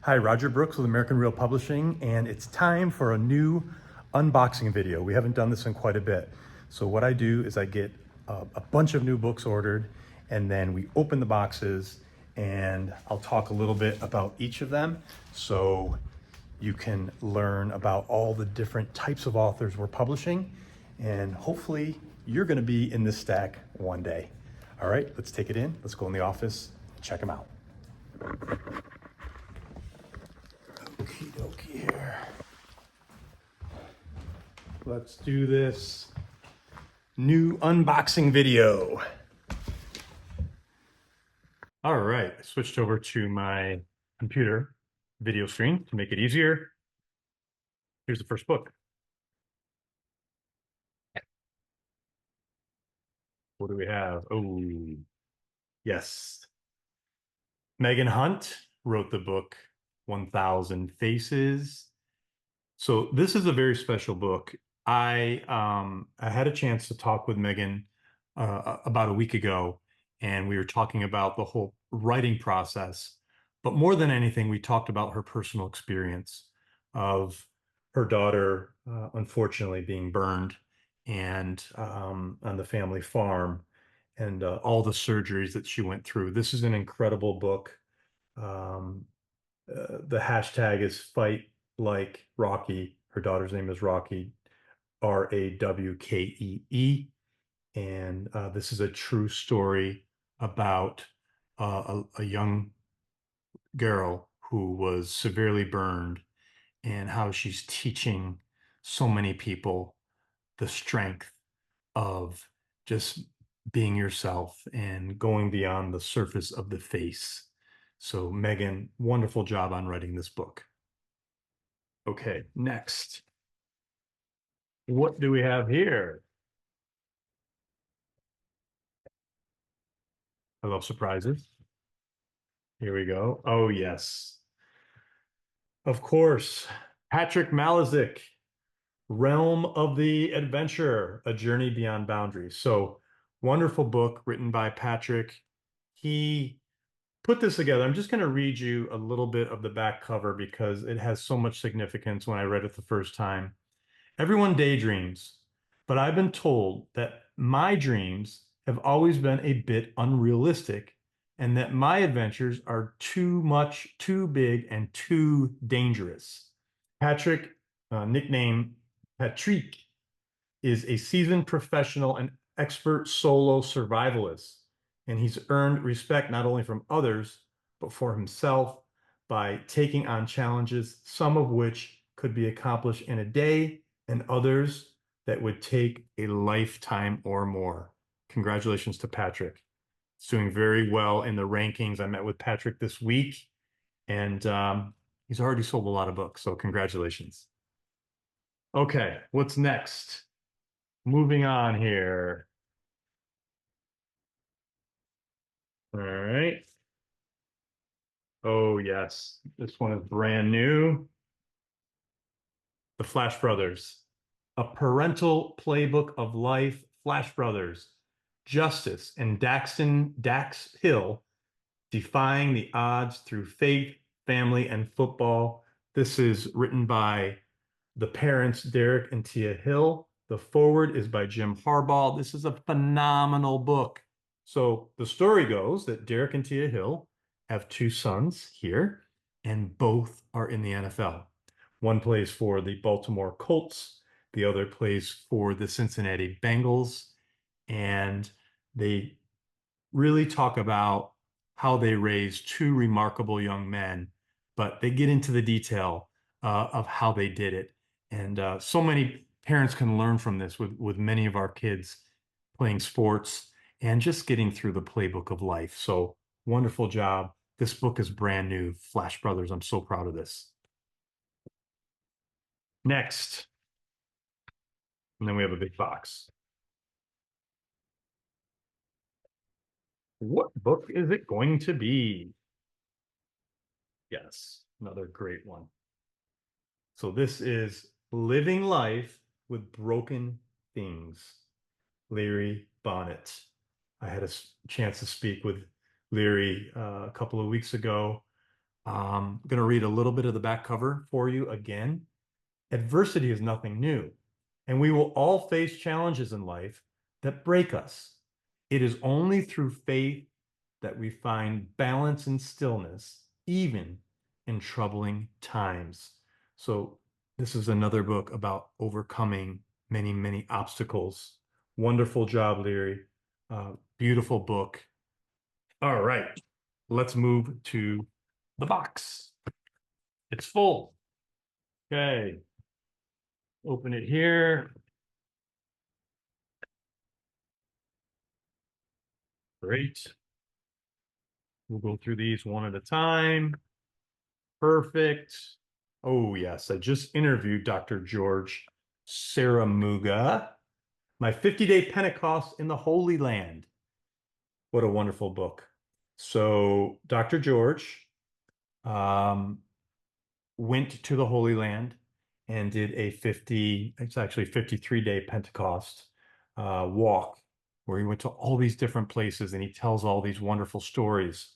Hi, Roger Brooks with American Real Publishing, and it's time for a new unboxing video. We haven't done this in quite a bit. So what I do is I get a bunch of new books ordered, and then we open the boxes, and I'll talk a little bit about each of them so you can learn about all the different types of authors we're publishing, and hopefully you're gonna be in this stack one day. All right, let's take it in. Let's go in the office, check them out. Okie dokie here. Let's do this new unboxing video. All right, I switched over to my computer video screen to make it easier. Here's the first book. What do we have? Oh, yes. Megan Hunt wrote the book 1000 Faces. So this is a very special book. I had a chance to talk with Megan about a week ago, and we were talking about the whole writing process. But more than anything, we talked about her personal experience of her daughter, unfortunately, being burned and on the family farm, and all the surgeries that she went through. This is an incredible book. Um, the hashtag is fight like Rocky. Her daughter's name is Rocky, Rawkee. And this is a true story about a young girl who was severely burned and how she's teaching so many people the strength of just being yourself and going beyond the surface of the face. So, Megan, wonderful job on writing this book. Okay, next. What do we have here? I love surprises. Here we go. Oh, yes. Of course. Patrick Malizick, Realm of the Adventure, A Journey Beyond Boundaries. So, wonderful book written by Patrick. He put this together. I'm just going to read you a little bit of the back cover because it has so much significance when I read it the first time. Everyone daydreams, but I've been told that my dreams have always been a bit unrealistic and that my adventures are too much, too big, and too dangerous. Patrick, nicknamed Patrick, is a seasoned professional and expert solo survivalist, and he's earned respect not only from others, but for himself by taking on challenges, some of which could be accomplished in a day, and others that would take a lifetime or more. Congratulations to Patrick. He's doing very well in the rankings. I met with Patrick this week, and he's already sold a lot of books, so congratulations. Okay, what's next? Moving on here. All right. Oh, yes. This one is brand new. The Flash Brothers. A parental playbook of life. Flash Brothers. Justice and Dax Hill defying the odds through faith, family, and football. This is written by the parents, Derek and Tia Hill. The foreword is by Jim Harbaugh. This is a phenomenal book. So the story goes that Derek and Tia Hill have two sons here, and both are in the NFL. One plays for the Baltimore Colts, the other plays for the Cincinnati Bengals, and they really talk about how they raise two remarkable young men, but they get into the detail of how they did it. And so many parents can learn from this with many of our kids playing sports and just getting through the playbook of life. So wonderful job. This book is brand new. Flash Brothers, I'm so proud of this. Next. And then we have a big box. What book is it going to be? Yes, another great one. So this is Living Life with Broken Things, Larry Bonnet. I had a chance to speak with Larry a couple of weeks ago. I'm going to read a little bit of the back cover for you again. Adversity is nothing new, and we will all face challenges in life that break us. It is only through faith that we find balance and stillness, even in troubling times. So, this is another book about overcoming many, many obstacles. Wonderful job, Leary. Beautiful book. All right, let's move to the box. It's full. Okay, open it here. Great. We'll go through these one at a time. Perfect. Oh, yes. I just interviewed Dr. George Saramuga, My 50-Day Pentecost in the Holy Land. What a wonderful book. So, Dr. George um, went to the Holy Land and did it's actually 53-day Pentecost walk where he went to all these different places and he tells all these wonderful stories.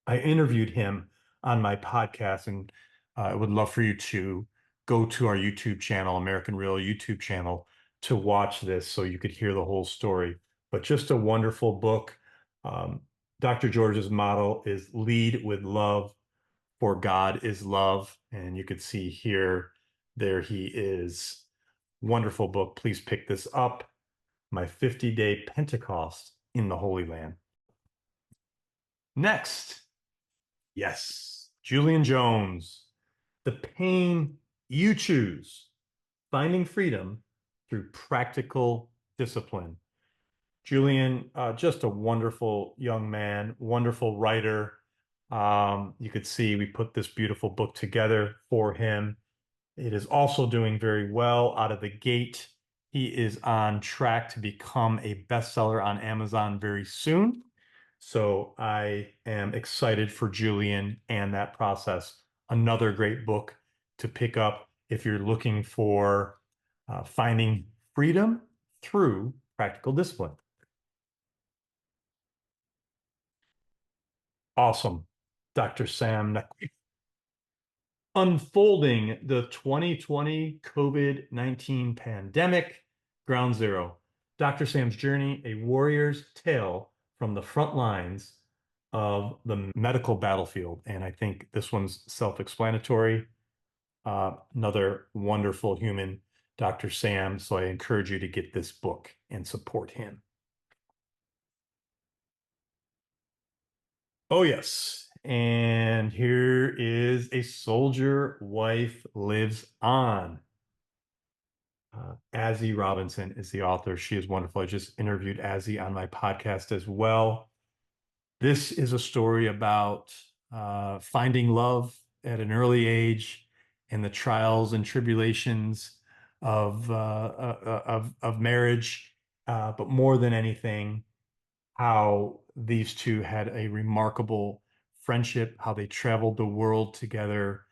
I interviewed him on my podcast, and I would love for you to go to our YouTube channel, American Real YouTube channel, to watch this so you could hear the whole story. But just a wonderful book. Um, Dr. George's motto is lead with love, for God is love. And you could see here, there he is. Wonderful book. Please pick this up. My 50-Day Pentecost in the Holy Land. Next. Yes, Julian Jones, The Pain You Choose, Finding Freedom Through Practical Discipline. Julian, just a wonderful young man, wonderful writer. You could see we put this beautiful book together for him. It is also doing very well out of the gate. He is on track to become a bestseller on Amazon very soon. So I am excited for Julian and that process. Another great book to pick up if you're looking for finding freedom through practical discipline. Awesome. Dr. Sam Unfolding the 2020 COVID-19 pandemic, Ground Zero. Dr. Sam's journey, a warrior's tale from the front lines of the medical battlefield. And I think this one's self-explanatory. Another wonderful human, Dr. Sam. So I encourage you to get this book and support him. Oh, yes. And here is A Soldier Wife Lives On. Azzy Robinson is the author. She is wonderful. I just interviewed Azzy on my podcast as well. This is a story about finding love at an early age and the trials and tribulations of marriage, but more than anything, how these two had a remarkable friendship, how they traveled the world together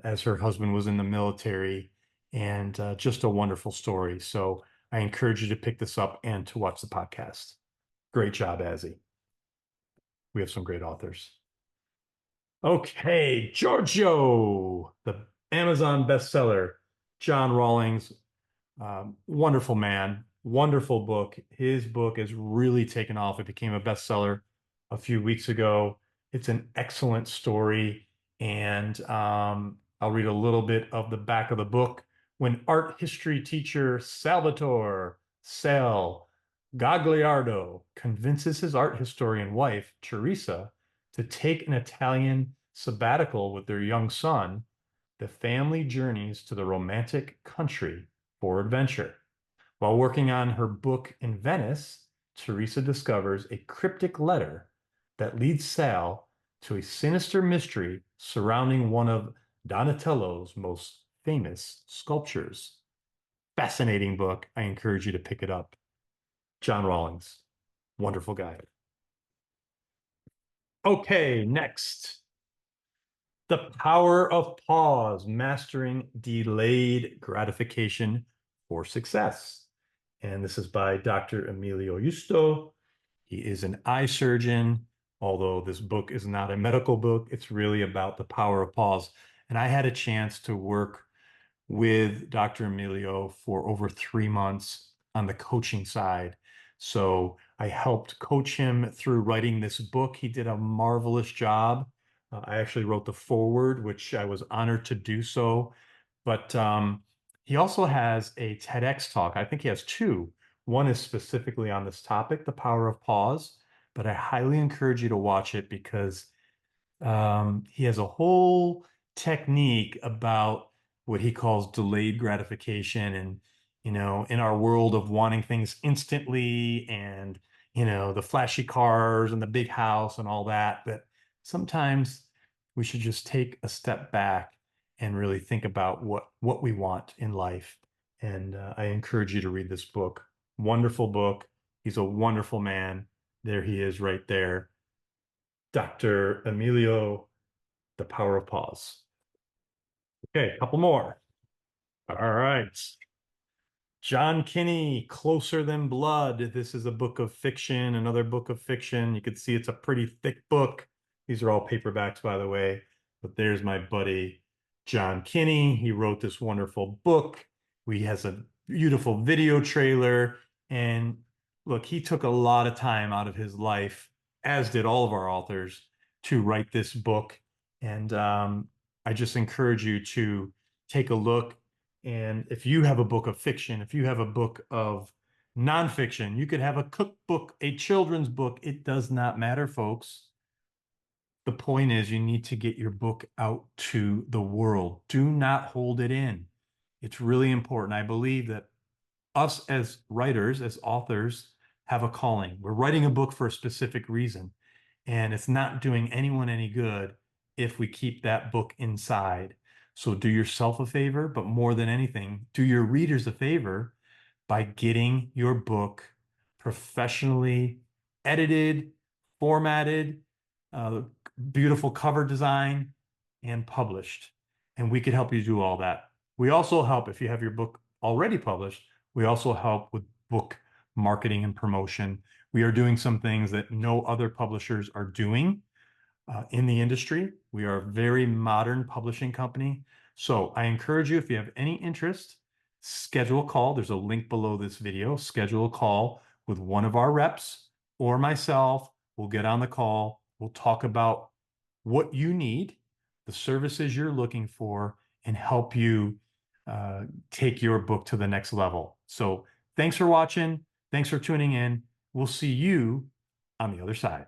as her husband was in the military, and just a wonderful story. So I encourage you to pick this up and to watch the podcast. Great job, Azzy. We have some great authors. Okay, Giorgio, the Amazon bestseller, John Rawlings, wonderful man, wonderful book. His book has really taken off. It became a bestseller a few weeks ago. It's an excellent story. And I'll read a little bit of the back of the book. When art history teacher Salvatore Sal Gagliardo convinces his art historian wife, Teresa, to take an Italian sabbatical with their young son, the family journeys to the romantic country for adventure. While working on her book in Venice, Teresa discovers a cryptic letter that leads Sal to a sinister mystery surrounding one of Donatello's most famous sculptures. Fascinating book. I encourage you to pick it up. John Rawlings, wonderful guy. Okay, next. The Power of Pause, Mastering Delayed Gratification for Success. And this is by Dr. Emilio Justo. He is an eye surgeon, although this book is not a medical book. It's really about the power of pause. And I had a chance to work with Dr. Emilio for over 3 months on the coaching side. So I helped coach him through writing this book. He did a marvelous job. I actually wrote the foreword, which I was honored to do so. But he also has a TEDx talk. I think he has two. One is specifically on this topic, the power of pause. But I highly encourage you to watch it because he has a whole technique about what he calls delayed gratification. And, in our world of wanting things instantly and, the flashy cars and the big house and all that, but sometimes we should just take a step back and really think about what we want in life. And I encourage you to read this book. Wonderful book. He's a wonderful man. There he is right there. Dr. Emilio, The Power of Pause. Okay, a couple more. All right. John Kinney, Closer Than Blood. This is a book of fiction, another book of fiction. You can see it's a pretty thick book. These are all paperbacks, by the way. But there's my buddy, John Kinney. He wrote this wonderful book. He has a beautiful video trailer. And look, he took a lot of time out of his life, as did all of our authors, to write this book. And I just encourage you to take a look. And if you have a book of fiction, if you have a book of nonfiction, you could have a cookbook, a children's book. It does not matter, folks. The point is, you need to get your book out to the world. Do not hold it in. It's really important. I believe that us as writers, as authors, have a calling. We're writing a book for a specific reason, and it's not doing anyone any good if we keep that book inside. So do yourself a favor, but more than anything, do your readers a favor by getting your book professionally edited, formatted, uh, beautiful cover design, and published. And we could help you do all that. We also help, if you have your book already published, we also help with book marketing and promotion. We are doing some things that no other publishers are doing in the industry. We are a very modern publishing company. So I encourage you, if you have any interest, schedule a call. There's a link below this video. Schedule a call with one of our reps or myself. We'll get on the call. We'll talk about what you need, the services you're looking for, and help you take your book to the next level. So thanks for watching. Thanks for tuning in. We'll see you on the other side.